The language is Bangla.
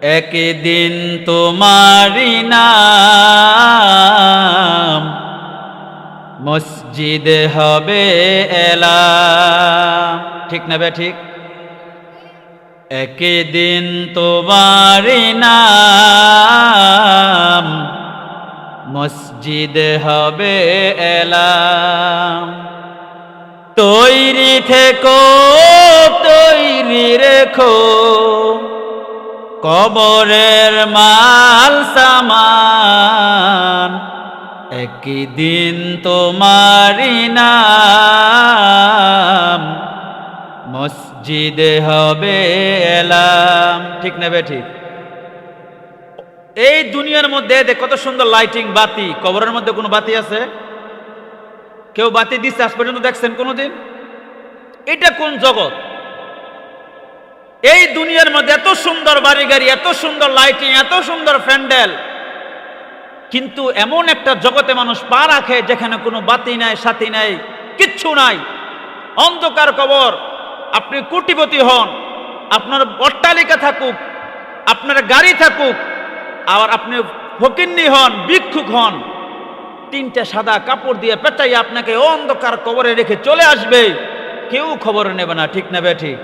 একদিন তোমারি নাম মসজিদ হবে এলাম। ঠিক না বে ঠিক? একদিন তোমারি নাম মসজিদ হবে এলাম। তৈরি থেকো তৈরি রেখো কবরের মাল সামান, একদিন তোমারি নাম মসজিদ হবে এলাম। ঠিক না বে ঠিক? এই দুনিয়ার মধ্যে কত সুন্দর লাইটিং, বাতি। কবরের মধ্যে কোনো বাতি আছে? কেউ বাতি দিচ্ছে আজ পর্যন্ত দেখছেন কোনোদিন? এটা কোন জগৎ? এই দুনিয়ার মধ্যে এত সুন্দর বাড়ি গাড়ি, এত সুন্দর লাইটিং, এত সুন্দর প্যান্ডেল, কিন্তু এমন একটা জগতে মানুষ পা রাখে যেখানে কোনো বাতি নাই, সাথী নাই, কিচ্ছু নাই, অন্ধকার কবর। আপনি কোটিপতি হন, আপনার অট্টালিকা থাকুক, আপনার গাড়ি থাকুক, আর আপনি ফকিন্নি হন, ভিক্ষুক হন, তিনটা সাদা কাপড় দিয়ে পেঁচাইয়া আপনাকে অন্ধকার কবরে রেখে চলে আসবে, কেউ খবর নেবে না। ঠিক না বে ঠিক?